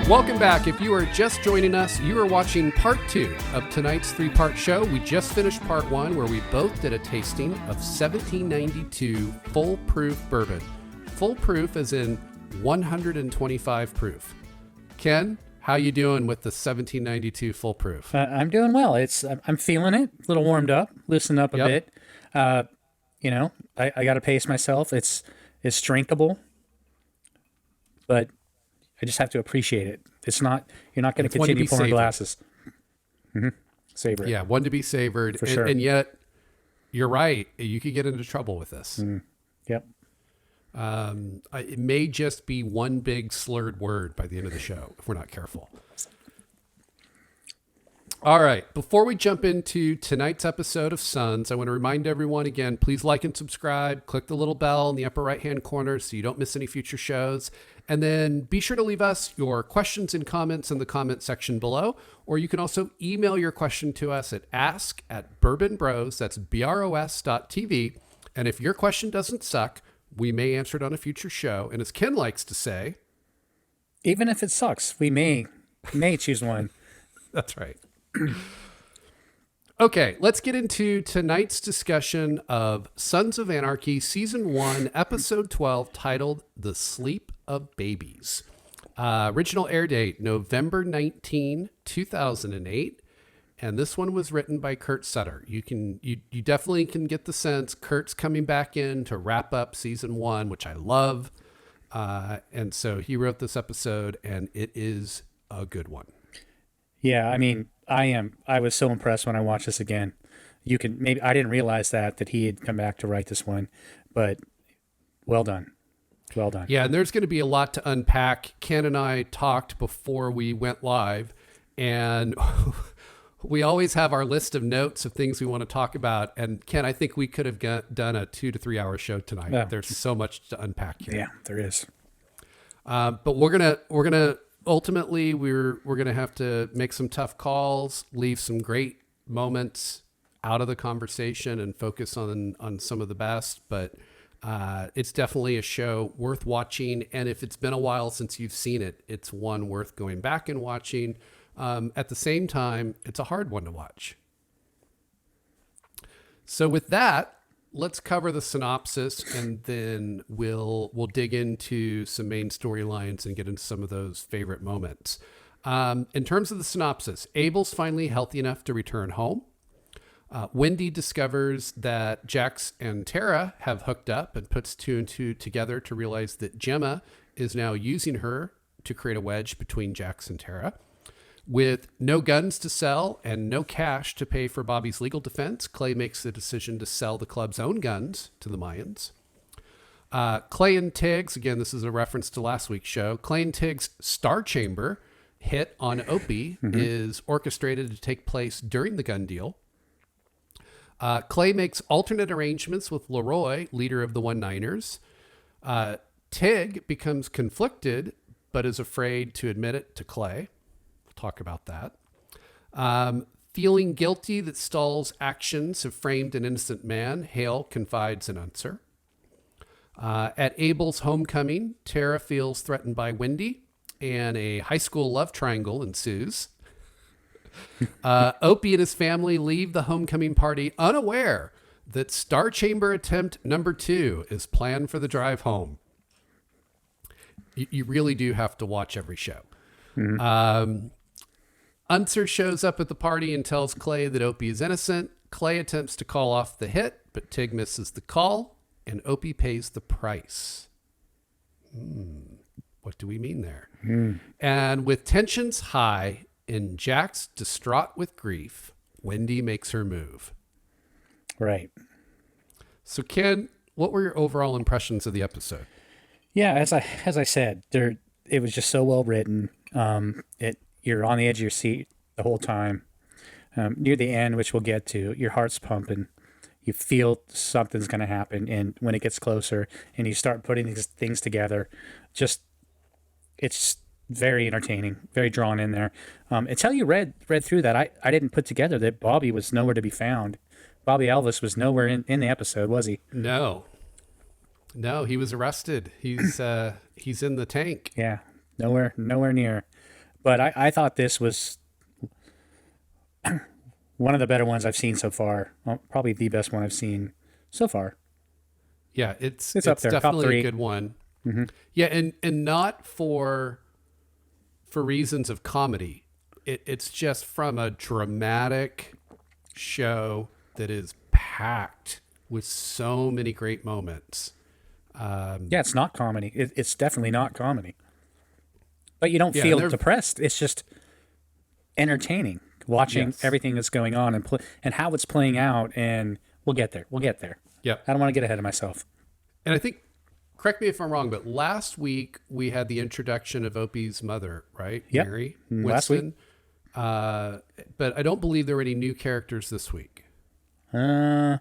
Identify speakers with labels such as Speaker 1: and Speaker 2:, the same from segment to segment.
Speaker 1: Welcome back. If you are just joining us, you are watching part 2 of tonight's 3-part show. We just finished part 1 where we both did a tasting of 1792 full proof bourbon. Full proof as in 125 proof. Ken, how you doing with the 1792 full proof?
Speaker 2: I'm doing well. I'm feeling it. A little warmed up, loosened up a bit. I got to pace myself. It's drinkable, but I just have to appreciate it. You're not going to continue pouring glasses. Mm-hmm. Savor it.
Speaker 1: Yeah, one to be savored.
Speaker 2: For sure.
Speaker 1: And yet, you're right. You could get into trouble with this.
Speaker 2: Yep.
Speaker 1: It may just be one big slurred word by the end of the show if we're not careful. All right. Before we jump into tonight's episode of Sons, I want to remind everyone again, please like and subscribe. Click the little bell in the upper right-hand corner so you don't miss any future shows. And then be sure to leave us your questions and comments in the comment section below. Or you can also email your question to us at ask@bourbonbros, that's BROS.TV. And if your question doesn't suck, we may answer it on a future show. And as Ken likes to say,
Speaker 2: even if it sucks, we may choose one.
Speaker 1: That's right. Okay, let's get into tonight's discussion of Sons of Anarchy, Season 1, Episode 12, titled The Sleep of Babies. Original air date, November 19, 2008. And this one was written by Kurt Sutter. You definitely can get the sense Kurt's coming back in to wrap up Season 1, which I love. And so he wrote this episode, and it is a good one.
Speaker 2: Yeah, I mean, I was so impressed when I watched this again. I didn't realize that he had come back to write this one, but well done. Well done.
Speaker 1: Yeah, and there's going to be a lot to unpack. Ken and I talked before we went live, and we always have our list of notes of things we want to talk about. And Ken, I think we could have done a 2 to 3 hour show tonight. Yeah. There's so much to unpack here.
Speaker 2: Yeah, there is.
Speaker 1: But we're gonna ultimately we're gonna have to make some tough calls, leave some great moments out of the conversation, and focus on some of the best. But it's definitely a show worth watching. And if it's been a while since you've seen it, it's one worth going back and watching. At the same time, it's a hard one to watch. So with that, let's cover the synopsis, and then we'll dig into some main storylines and get into some of those favorite moments. In terms of the synopsis, Abel's finally healthy enough to return home. Wendy discovers that Jax and Tara have hooked up and puts 2 and 2 together to realize that Gemma is now using her to create a wedge between Jax and Tara. With no guns to sell and no cash to pay for Bobby's legal defense, Clay makes the decision to sell the club's own guns to the Mayans. Clay and Tiggs, again, this is a reference to last week's show, Clay and Tiggs' Star Chamber hit on Opie is orchestrated to take place during the gun deal. Clay makes alternate arrangements with Leroy, leader of the 1-9ers. Tig becomes conflicted, but is afraid to admit it to Clay. Talk about that. Feeling guilty that Stahl's actions have framed an innocent man, Hale confides in Unser. At Abel's homecoming, Tara feels threatened by Wendy, and a high school love triangle ensues. Opie and his family leave the homecoming party unaware that Star Chamber attempt number 2 is planned for the drive home. You really do have to watch every show. Unser shows up at the party and tells Clay that Opie is innocent. Clay attempts to call off the hit, but Tig misses the call, and Opie pays the price. What do we mean there? And with tensions high and Jax distraught with grief, Wendy makes her move.
Speaker 2: Right.
Speaker 1: So Ken, what were your overall impressions of the episode?
Speaker 2: Yeah, as I said, it was just so well written. You're on the edge of your seat the whole time. Near the end, which we'll get to, your heart's pumping. You feel something's going to happen, and when it gets closer, and you start putting these things together, it's very entertaining, very drawn in there. Until you read through that, I didn't put together that Bobby was nowhere to be found. Bobby Elvis was nowhere in the episode, was he?
Speaker 1: No, he was arrested. He's in the tank.
Speaker 2: Yeah, nowhere near. But I thought this was one of the better ones I've seen so far. Well, probably the best one I've seen so far.
Speaker 1: Yeah, it's
Speaker 2: It's up there, top
Speaker 1: definitely a
Speaker 2: three.
Speaker 1: good one. Yeah, and not for reasons of comedy. It's just from a dramatic show that is packed with so many great moments.
Speaker 2: Yeah, it's not comedy. It's definitely not comedy. But you don't
Speaker 1: Yeah, and
Speaker 2: feel
Speaker 1: they're
Speaker 2: depressed. It's just entertaining watching
Speaker 1: yes,
Speaker 2: everything that's going on and how it's playing out. And we'll get there. We'll get there.
Speaker 1: yep.
Speaker 2: I don't want to get ahead of myself.
Speaker 1: And I think, correct me if I'm wrong, but last week we had the introduction of Opie's mother, right?
Speaker 2: Yep.
Speaker 1: Mary
Speaker 2: Last week.
Speaker 1: Winston. But I don't believe there were any new characters this week.
Speaker 2: Perhaps.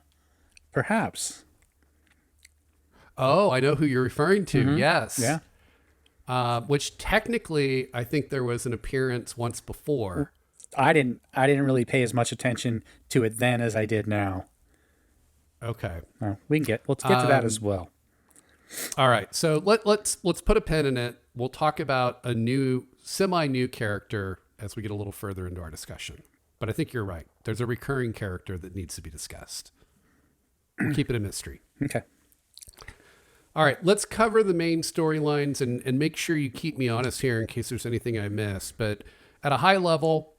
Speaker 1: Oh, I know who you're referring to. Yes.
Speaker 2: Yeah.
Speaker 1: Which technically, I think there was an appearance once before.
Speaker 2: I didn't really pay as much attention to it then as I did now.
Speaker 1: Okay.
Speaker 2: Let's get to that as well.
Speaker 1: All right. So let's put a pin in it. We'll talk about a new, semi-new character as we get a little further into our discussion. But I think you're right. There's a recurring character that needs to be discussed. We'll keep it a mystery.
Speaker 2: Okay.
Speaker 1: All right, let's cover the main storylines and make sure you keep me honest here in case there's anything I miss. But at a high level,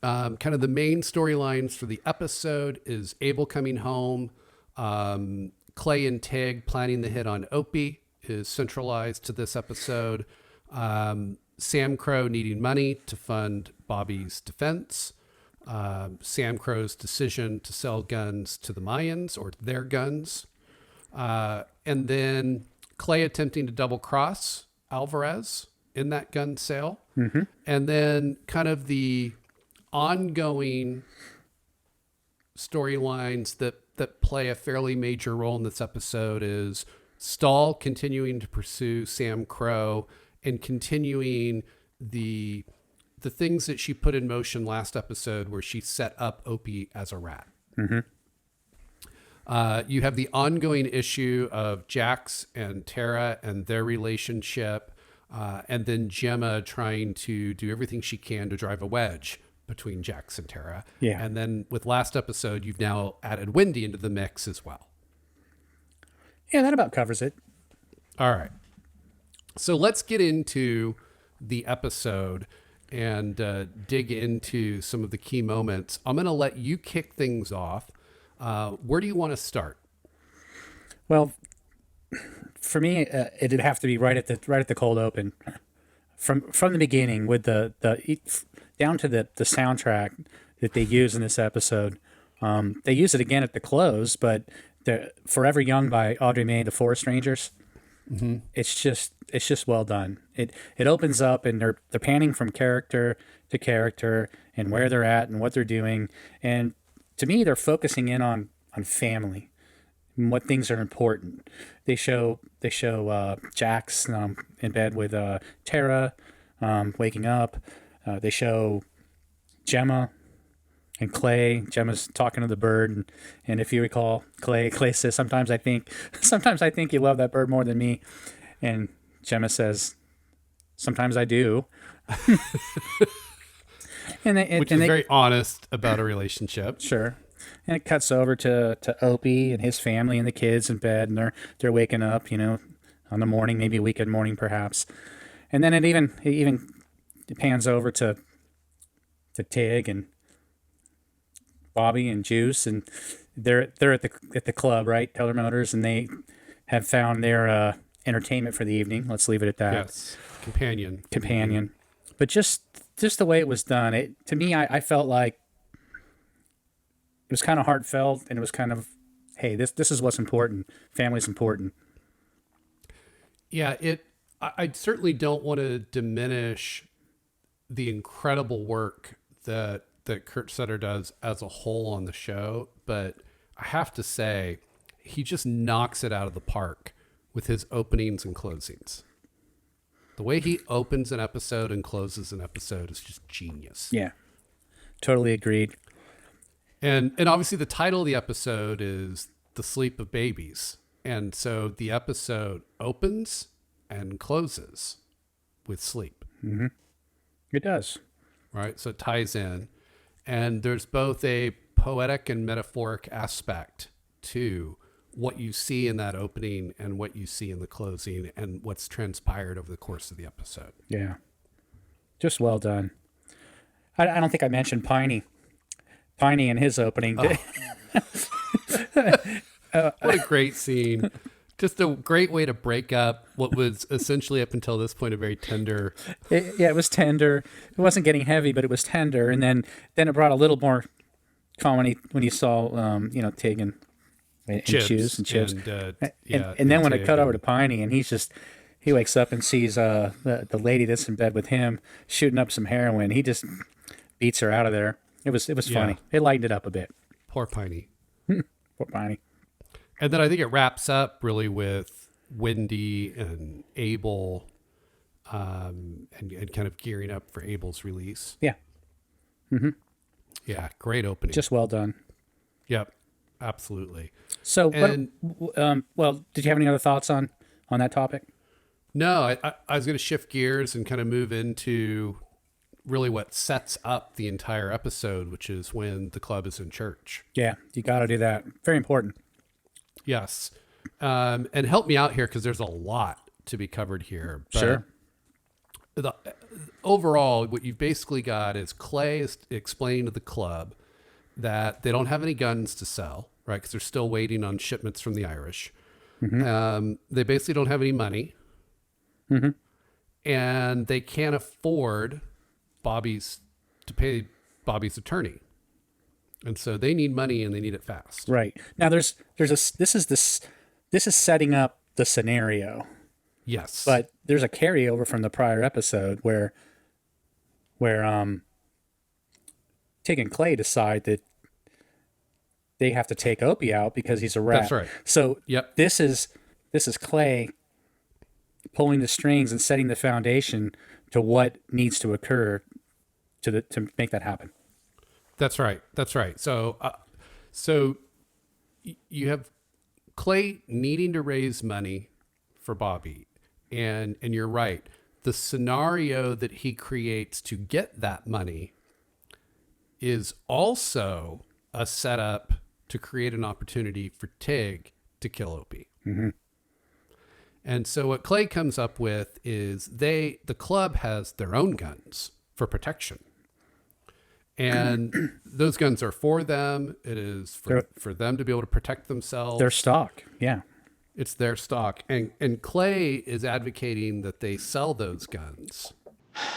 Speaker 1: kind of the main storylines for the episode is Abel coming home. Clay and Tig planning the hit on Opie is centralized to this episode. Sam Crow needing money to fund Bobby's defense. Sam Crow's decision to sell guns to the Mayans or their guns. And then Clay attempting to double cross Alvarez in that gun sale. Mm-hmm. And then kind of the ongoing storylines that play a fairly major role in this episode is Stahl continuing to pursue Sam Crow and continuing the things that she put in motion last episode where she set up Opie as a rat.
Speaker 2: Mm-hmm.
Speaker 1: You have the ongoing issue of Jax and Tara and their relationship, and then Gemma trying to do everything she can to drive a wedge between Jax and Tara.
Speaker 2: Yeah.
Speaker 1: And then with last episode, you've now added Wendy into the mix as well.
Speaker 2: Yeah, that about covers it.
Speaker 1: All right. So let's get into the episode and dig into some of the key moments. I'm going to let you kick things off. Where do you want to start?
Speaker 2: Well, for me, it'd have to be right at the cold open, from the beginning with the down to the soundtrack that they use in this episode. They use it again at the close, but the Forever Young by Audrey Mae, the Forest Rangers. Mm-hmm. It's just well done. It opens up and they're panning from character to character and where they're at and what they're doing, and to me, they're focusing in on family, and what things are important. They show Jax in bed with Tara, waking up. They show Gemma and Clay. Gemma's talking to the bird, and if you recall, Clay says, sometimes I think you love that bird more than me," and Gemma says, "Sometimes I do."
Speaker 1: Which is very honest about a relationship.
Speaker 2: Sure. And it cuts over to Opie and his family and the kids in bed, and they're waking up, on the morning, maybe a weekend morning perhaps. And then it even pans over to Tig and Bobby and Juice, and they're at the club, right? Teller Motors, and they have found their entertainment for the evening. Let's leave it at that.
Speaker 1: Yes. Companion.
Speaker 2: But just the way it was done, to me, I felt like it was kind of heartfelt, and it was kind of, hey, this is what's important. Family's important.
Speaker 1: Yeah, I certainly don't want to diminish the incredible work that Kurt Sutter does as a whole on the show, but I have to say, he just knocks it out of the park with his openings and closings. The way he opens an episode and closes an episode is just genius.
Speaker 2: Yeah, totally agreed.
Speaker 1: And obviously the title of the episode is The Sleep of Babies. And so the episode opens and closes with sleep.
Speaker 2: Mm-hmm. It does.
Speaker 1: right? So it ties in. And there's both a poetic and metaphoric aspect to what you see in that opening and what you see in the closing and what's transpired over the course of the episode.
Speaker 2: Yeah. Just well done. I don't think I mentioned Piney. Piney in his opening.
Speaker 1: What a great scene. Just a great way to break up what was essentially up until this point a very tender.
Speaker 2: It was tender. It wasn't getting heavy, but it was tender. And then it brought a little more comedy when you saw, Tig and Chips. And then when it cut over to Piney, and he wakes up and sees the lady that's in bed with him shooting up some heroin. He just beats her out of there. It was funny. It lightened it up a bit.
Speaker 1: Poor Piney.
Speaker 2: Poor Piney.
Speaker 1: And then I think it wraps up really with Wendy and Abel, and kind of gearing up for Abel's release.
Speaker 2: Yeah.
Speaker 1: Yeah, great opening.
Speaker 2: Just well done.
Speaker 1: Yep, absolutely.
Speaker 2: So,
Speaker 1: And
Speaker 2: did you have any other thoughts on that topic?
Speaker 1: no, I was going to shift gears and kind of move into really what sets up the entire episode, which is when the club is in church.
Speaker 2: Yeah, you got to do that. Very important.
Speaker 1: Yes. And help me out here because there's a lot to be covered here. But
Speaker 2: Sure.
Speaker 1: Overall, what you've basically got is Clay is explaining to the club that they don't have any guns to sell, right? Because they're still waiting on shipments from the Irish. They basically don't have any money. And they can't afford to pay Bobby's attorney. And so they need money and they need it fast.
Speaker 2: Right. Now this is setting up the scenario.
Speaker 1: Yes.
Speaker 2: But there's a carryover from the prior episode where Tig and Clay decide that they have to take Opie out because he's a rat.
Speaker 1: That's right.
Speaker 2: So
Speaker 1: Yep.
Speaker 2: this is Clay pulling the strings and setting the foundation to what needs to occur to make that happen.
Speaker 1: That's right. That's right. So you have Clay needing to raise money for Bobby, and you're right. The scenario that he creates to get that money is also a setup to create an opportunity for Tig to kill Opie. And so what Clay comes up with is the club has their own guns for protection. And those guns are for them. It is for them to be able to protect themselves.
Speaker 2: Their stock. Yeah.
Speaker 1: It's their stock. And Clay is advocating that they sell those guns.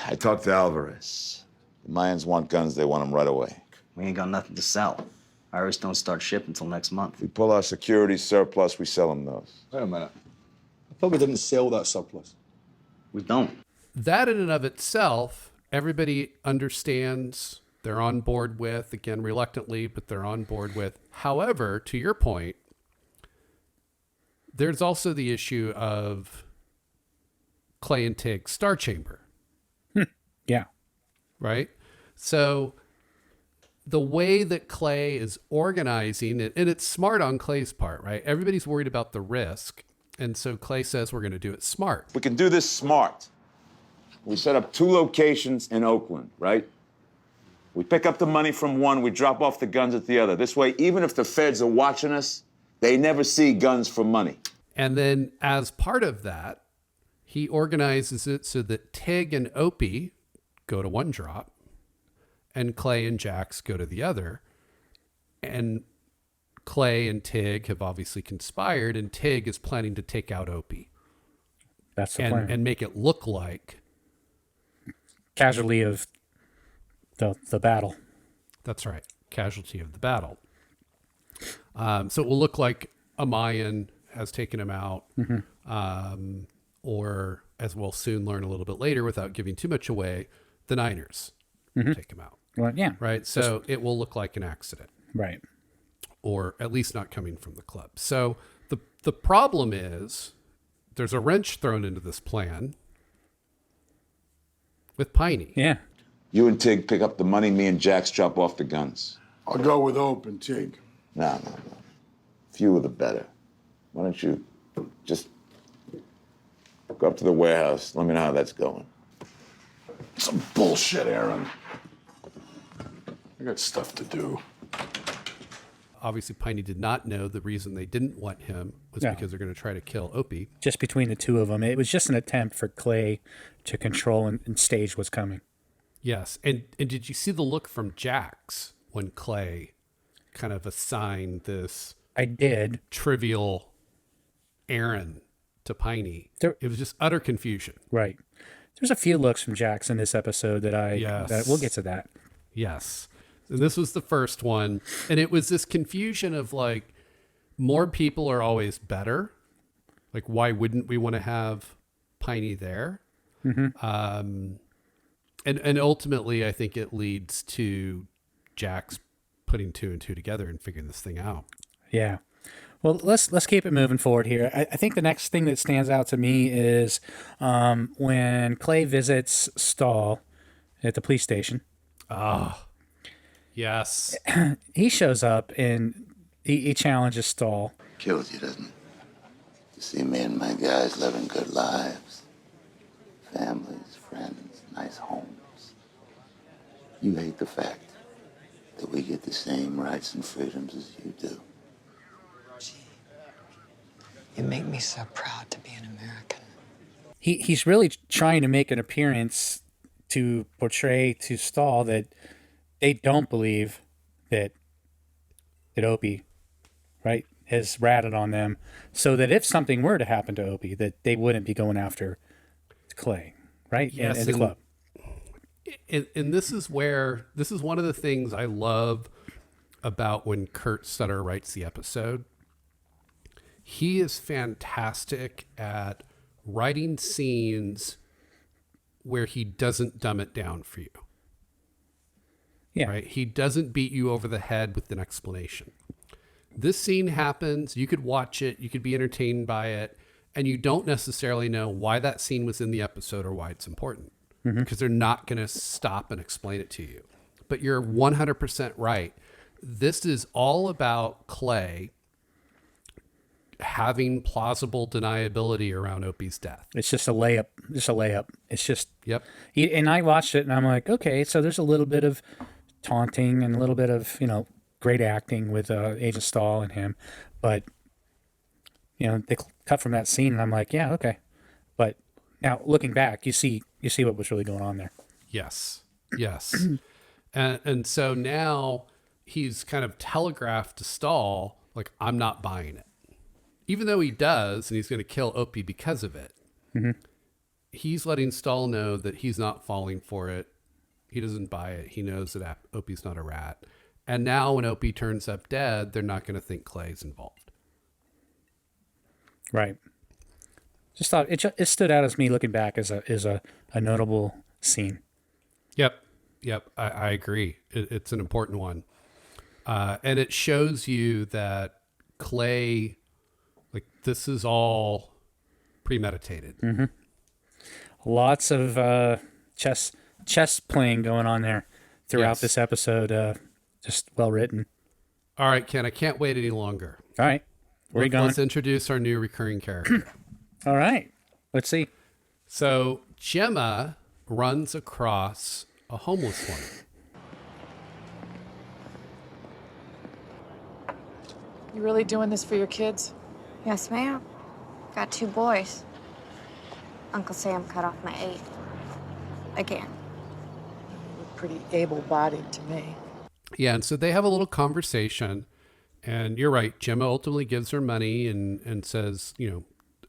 Speaker 3: I talked to Alvarez. The Mayans want guns, they want them right away.
Speaker 4: We ain't got nothing to sell. Irish don't start shipping until next month.
Speaker 3: We pull our security surplus, we sell them those.
Speaker 5: Wait a minute. I thought we didn't sell that surplus.
Speaker 4: We don't.
Speaker 1: That in and of itself, everybody understands, they're on board with, again, reluctantly, but they're on board with. However, to your point, there's also the issue of Clay and Tig's Star Chamber.
Speaker 2: Yeah.
Speaker 1: Right? So the way that Clay is organizing it, and it's smart on Clay's part, right? Everybody's worried about the risk. And so Clay says we're going to do it smart.
Speaker 3: We can do this smart. We set up 2 locations in Oakland, right? We pick up the money from one, we drop off the guns at the other. This way, even if the feds are watching us, they never see guns for money.
Speaker 1: And then as part of that, he organizes it so that Tig and Opie go to one drop and Clay and Jax go to the other. And Clay and Tig have obviously conspired, and Tig is planning to take out Opie.
Speaker 2: That's the plan.
Speaker 1: And make it look like
Speaker 2: Casualty of the battle.
Speaker 1: That's right. Casualty of the battle. So it will look like a Mayan has taken him out, or as we'll soon learn a little bit later without giving too much away, the Niners take him out.
Speaker 2: Well, yeah.
Speaker 1: Right. So it will look like an accident,
Speaker 2: Right.
Speaker 1: or at least not coming from the club. So the problem is there's a wrench thrown into this plan with Piney.
Speaker 2: Yeah.
Speaker 3: You and Tig pick up the money, me and Jax drop off the guns.
Speaker 5: I'll go with Ope and Tig.
Speaker 3: No. Fewer the better. Why don't you just go up to the warehouse, let me know how that's going.
Speaker 5: Some bullshit, Aaron. I got stuff to do.
Speaker 1: Obviously, Piney did not know the reason they didn't want him was
Speaker 2: No.
Speaker 1: because they're going to try to kill Opie.
Speaker 2: Just between the two of them, it was just an attempt for Clay to control and stage what's coming.
Speaker 1: Yes. And did you see the look from Jax when Clay kind of assigned this
Speaker 2: I did.
Speaker 1: trivial errand to Piney?
Speaker 2: There-
Speaker 1: It was just utter confusion.
Speaker 2: Right. There's a few looks from Jax in this episode that
Speaker 1: Yes.
Speaker 2: that we'll get to that.
Speaker 1: Yes. And this was the first one. And it was this confusion of like, more people are always better. Like, why wouldn't we want to have Piney there? And ultimately, I think it leads to Jax putting two and two together and figuring this thing out.
Speaker 2: Yeah. Well, let's keep it moving forward here. I think the next thing that stands out to me is when Clay visits Stahl at the police station.
Speaker 1: Yes.
Speaker 2: He shows up and he challenges Stahl.
Speaker 6: Kills you, doesn't it? To see me and my guys living good lives. Families, friends, nice homes. You hate the fact that we get the same rights and freedoms as you do.
Speaker 7: You make me so proud to be an American.
Speaker 2: He's really trying to make an appearance to portray to Stahl that they don't believe that Opie, right, has ratted on them, so that if something were to happen to Opie, that they wouldn't be going after Clay, right?
Speaker 1: Yes,
Speaker 2: in the club.
Speaker 1: And this is one of the things I love about when Kurt Sutter writes the episode. He is fantastic at writing scenes where he doesn't dumb it down for you.
Speaker 2: Yeah.
Speaker 1: Right? He doesn't beat you over the head with an explanation. This scene happens, you could watch it, you could be entertained by it, and you don't necessarily know why that scene was in the episode or why it's important. Because they're not going to stop and explain it to you. But you're 100% right. This is all about Clay having plausible deniability around Opie's death.
Speaker 2: It's just a layup. It's just,
Speaker 1: Yep.
Speaker 2: and I watched it and I'm like, okay, so there's a little bit of taunting and a little bit of, great acting with Agent Stahl and him. But, they cut from that scene and I'm like, yeah, okay. But now looking back, you see what was really going on there.
Speaker 1: Yes. Yes. and so now he's kind of telegraphed to Stahl, like, I'm not buying it. Even though he does, and he's going to kill Opie because of it, he's letting Stahl know that he's not falling for it. He doesn't buy it. He knows that Opie's not a rat. And now when Opie turns up dead, they're not going to think Clay's involved.
Speaker 2: Right. Just thought it stood out as me looking back as a notable scene.
Speaker 1: Yep. I agree. It's an important one. And it shows you that Clay, like, this is all premeditated.
Speaker 2: Lots of chess playing going on there throughout
Speaker 1: Yes.
Speaker 2: this episode. Just well written.
Speaker 1: All right, Ken, I can't wait any longer.
Speaker 2: All right. Where are you going?
Speaker 1: Let's introduce our new recurring character.
Speaker 2: All right. Let's see.
Speaker 1: So Gemma runs across a homeless woman.
Speaker 8: You really doing this for your kids?
Speaker 9: Yes, ma'am. Got 2 boys. Uncle Sam cut off my 8th. Again.
Speaker 8: You look pretty able-bodied to me.
Speaker 1: Yeah, and so they have a little conversation, and you're right. Gemma ultimately gives her money and says,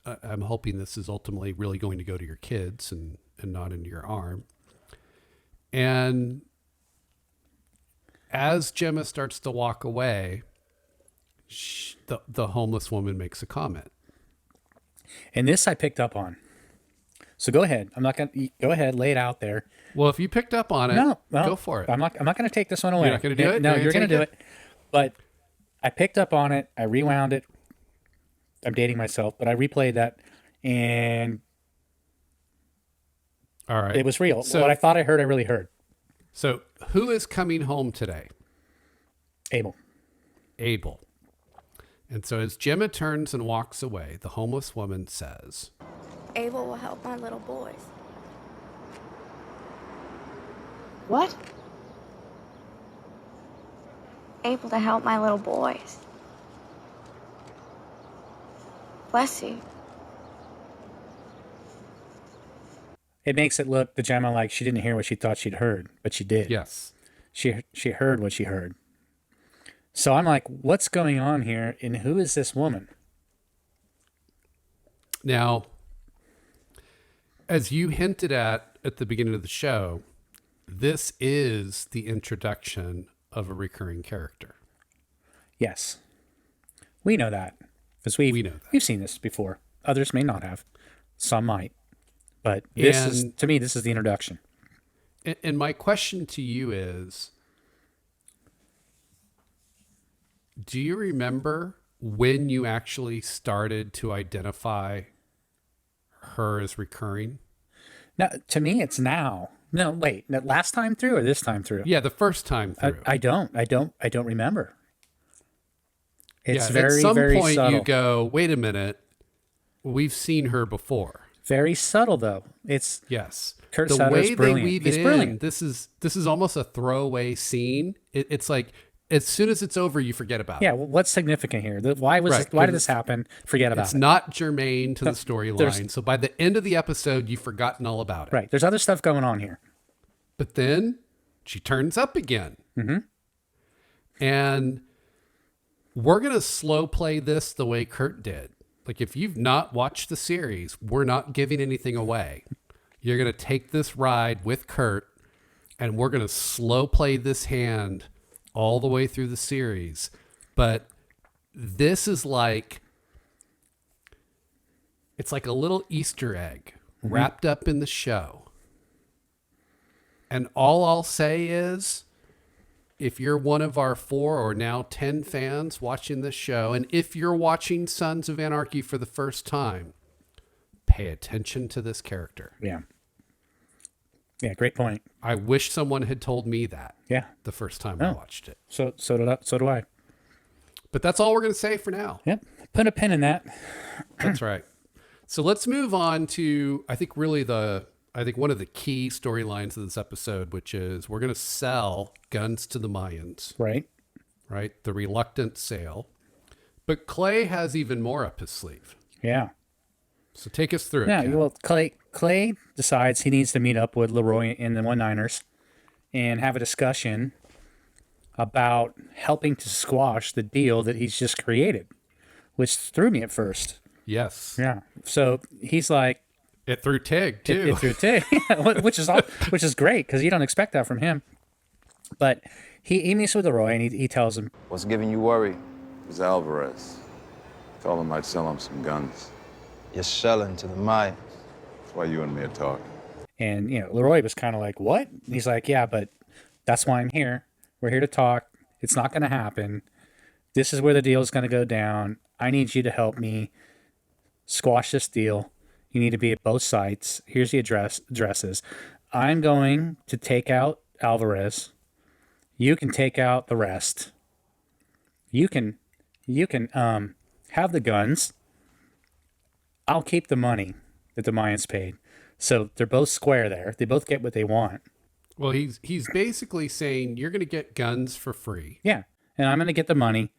Speaker 1: I'm hoping this is ultimately really going to go to your kids and not into your arm. And as Gemma starts to walk away, the homeless woman makes a comment.
Speaker 2: And this I picked up on. So go ahead. I'm not gonna go ahead. Lay it out there.
Speaker 1: Well, if you picked up on it,
Speaker 2: No, well,
Speaker 1: go for it.
Speaker 2: I'm not going to take this one away.
Speaker 1: You're not gonna do it?
Speaker 2: No,
Speaker 1: You're
Speaker 2: you're
Speaker 1: gonna
Speaker 2: going to do
Speaker 1: take
Speaker 2: it. But I picked up on it. I rewound it. I'm dating myself, but I replayed that, and
Speaker 1: All right.
Speaker 2: it was real.
Speaker 1: So-
Speaker 2: What I thought I heard, I really heard.
Speaker 1: So who is coming home today?
Speaker 2: Abel.
Speaker 1: Abel. And so as Gemma turns and walks away, the homeless woman says,
Speaker 9: Abel will help my little boys.
Speaker 8: What?
Speaker 9: Able to help my little boys. Bless you.
Speaker 2: It makes it look, the Gemma, like she didn't hear what she thought she'd heard, but she did.
Speaker 1: Yes.
Speaker 2: She heard what she heard. So I'm like, what's going on here? And who is this woman?
Speaker 1: Now, as you hinted at the beginning of the show, this is the introduction of a recurring character.
Speaker 2: Yes. We know that. Because
Speaker 1: We know that.
Speaker 2: we've seen this before. Others may not have. Some might. But this is, to me, this is the introduction.
Speaker 1: And my question to you is, do you remember when you actually started to identify her as recurring?
Speaker 2: Now, to me, it's now. No, wait. Last time through or this time through?
Speaker 1: Yeah, the first time through.
Speaker 2: I don't remember. It's
Speaker 1: yeah,
Speaker 2: very,
Speaker 1: at some
Speaker 2: very
Speaker 1: point
Speaker 2: subtle.
Speaker 1: you go, wait a minute, we've seen her before.
Speaker 2: Very subtle, though. It's
Speaker 1: Yes.
Speaker 2: Kurt
Speaker 1: the
Speaker 2: Sutter's
Speaker 1: way they
Speaker 2: brilliant.
Speaker 1: weave
Speaker 2: He's
Speaker 1: it
Speaker 2: brilliant.
Speaker 1: in, this is almost a throwaway scene. It's like as soon as it's over, you forget about
Speaker 2: Yeah,
Speaker 1: it.
Speaker 2: well, what's significant here? Why
Speaker 1: Right,
Speaker 2: did
Speaker 1: 'cause
Speaker 2: this happen? Forget about
Speaker 1: It's
Speaker 2: it.
Speaker 1: not germane to the
Speaker 2: there's-
Speaker 1: storyline. So by the end of the episode, you've forgotten all about it.
Speaker 2: Right. There's other stuff going on here.
Speaker 1: But then she turns up again.
Speaker 2: Mm-hmm.
Speaker 1: And we're going to slow play this the way Kurt did. Like, if you've not watched the series, we're not giving anything away. You're going to take this ride with Kurt, and we're going to slow play this hand all the way through the series. But this is like, it's like a little Easter egg wrapped up in the show. And all I'll say is, if you're one of our 4 or now 10 fans watching this show, and if you're watching Sons of Anarchy for the first time, pay attention to this character.
Speaker 2: Yeah. Yeah, great point.
Speaker 1: I wish someone had told me that
Speaker 2: Yeah.
Speaker 1: the first time I
Speaker 2: Oh.
Speaker 1: watched it.
Speaker 2: So do I.
Speaker 1: But that's all we're going to say for now.
Speaker 2: Yep. Put a pin in that.
Speaker 1: That's right. So let's move on to, I think one of the key storylines of this episode, which is we're going to sell guns to the Mayans.
Speaker 2: Right.
Speaker 1: Right? The reluctant sale. But Clay has even more up his sleeve.
Speaker 2: Yeah.
Speaker 1: So take us through it.
Speaker 2: Yeah.
Speaker 1: Ken.
Speaker 2: Well, Clay decides he needs to meet up with Leroy and the 19ers and have a discussion about helping to squash the deal that he's just created, which threw me at first.
Speaker 1: Yes.
Speaker 2: Yeah. So he's like,
Speaker 1: It threw Tig too.
Speaker 2: It threw Tig, which is great because you don't expect that from him. But he meets with Leroy and he tells him,
Speaker 3: What's giving you worry? It was Alvarez. Told him I'd sell him some guns.
Speaker 10: You're selling to the Mayans.
Speaker 3: That's why you and me are talking.
Speaker 2: and Leroy was kind of like, what? And he's like, yeah, but that's why I'm here. We're here to talk. It's not going to happen. This is where the deal is going to go down. I need you to help me squash this deal. You need to be at both sites. Here's the addresses. I'm going to take out Alvarez. You can take out the rest. You can have the guns. I'll keep the money that the Mayans paid. So they're both square there. They both get what they want.
Speaker 1: Well, he's basically saying you're going to get guns for free.
Speaker 2: Yeah, and I'm going to get the money,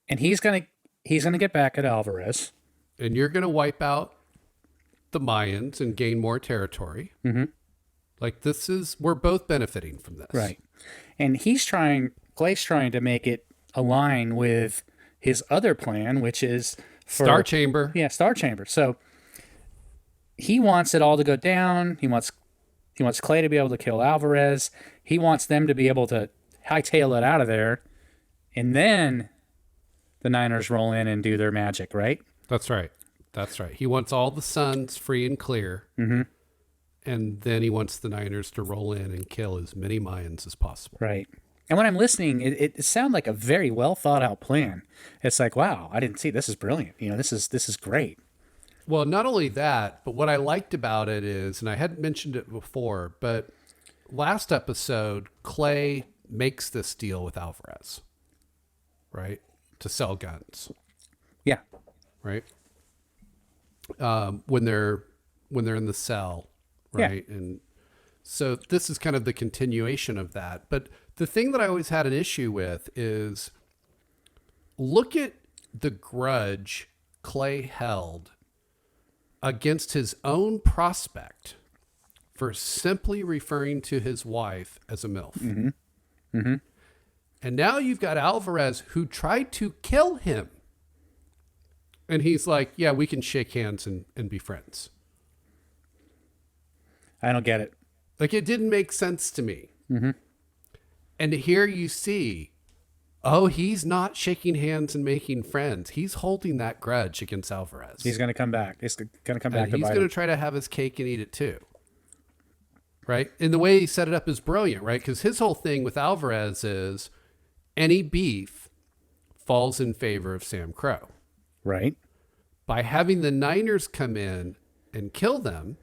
Speaker 2: and he's going to get back at Alvarez,
Speaker 1: And you're going to wipe out the Mayans and gain more territory.
Speaker 2: Mm-hmm.
Speaker 1: Like we're both benefiting from this.
Speaker 2: Right? And Clay's trying to make it align with his other plan, which is
Speaker 1: Star Chamber.
Speaker 2: Yeah, Star Chamber. So he wants it all to go down. He wants Clay to be able to kill Alvarez. He wants them to be able to hightail it out of there, and then the Niners roll in and do their magic, right?
Speaker 1: That's right. That's right. He wants all the Suns free and clear.
Speaker 2: Mm-hmm.
Speaker 1: And then he wants the Niners to roll in and kill as many Mayans as possible.
Speaker 2: Right. And when I'm listening, it sounds like a very well thought out plan. It's like, wow, I didn't see this is brilliant. This is great.
Speaker 1: Well, not only that, but what I liked about it is, and I hadn't mentioned it before, but last episode, Clay makes this deal with Alvarez, right? To sell guns.
Speaker 2: Yeah.
Speaker 1: Right. When they're in the cell, right?
Speaker 2: Yeah.
Speaker 1: And So this is kind of the continuation of that. But the thing that I always had an issue with is look at the grudge Clay held against his own prospect for simply referring to his wife as a MILF.
Speaker 2: Mm-hmm. Mm-hmm.
Speaker 1: And now you've got Alvarez who tried to kill him. And he's like, yeah, we can shake hands and be friends.
Speaker 2: I don't get it.
Speaker 1: Like, it didn't make sense to me.
Speaker 2: Mm-hmm.
Speaker 1: And here you see, oh, he's not shaking hands and making friends. He's holding that grudge against Alvarez.
Speaker 2: He's going to come back. He's going to come back.
Speaker 1: And he's going to try to have his cake and eat it too. Right? And the way he set it up is brilliant, right? Because his whole thing with Alvarez is any beef falls in favor of Sam Crow.
Speaker 2: Right.
Speaker 1: By having the Niners come in and kill them,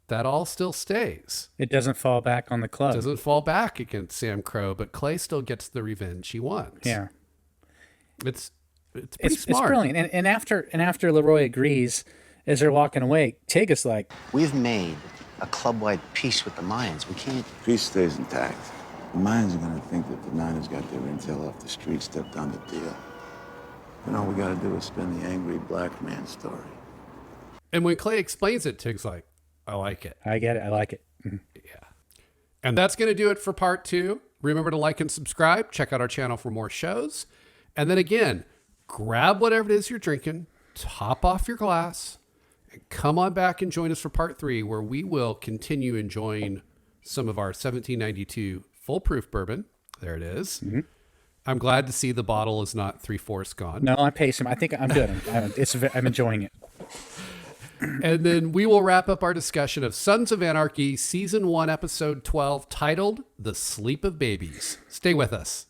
Speaker 1: that all still stays.
Speaker 2: It doesn't fall back on the club.
Speaker 1: It doesn't fall back against Sam Crow, but Clay still gets the revenge he wants.
Speaker 2: Yeah.
Speaker 1: It's pretty smart.
Speaker 2: It's brilliant. And after Leroy agrees, as they're walking away, Tig is like,
Speaker 4: We've made a club-wide peace with the Mayans. We can't...
Speaker 6: Peace stays intact. The Mayans are gonna think that the Niners got their intel off the street, stepped on the deal. And all we gotta do is spin the angry black man story.
Speaker 1: And when Clay explains it, Tig's like, I like it.
Speaker 2: I get it. I like it.
Speaker 1: Yeah. And that's going to do it for part 2. Remember to like and subscribe. Check out our channel for more shows. And then again, grab whatever it is you're drinking, top off your glass, and come on back and join us for part 3, where we will continue enjoying some of our 1792 full proof bourbon. There it is.
Speaker 2: Mm-hmm.
Speaker 1: I'm glad to see the bottle is not 3/4 gone.
Speaker 2: No, I'm pacing. I think I'm good. I'm enjoying it.
Speaker 1: And then we will wrap up our discussion of Sons of Anarchy, Season 1, Episode 12, titled The Sleep of Babies. Stay with us.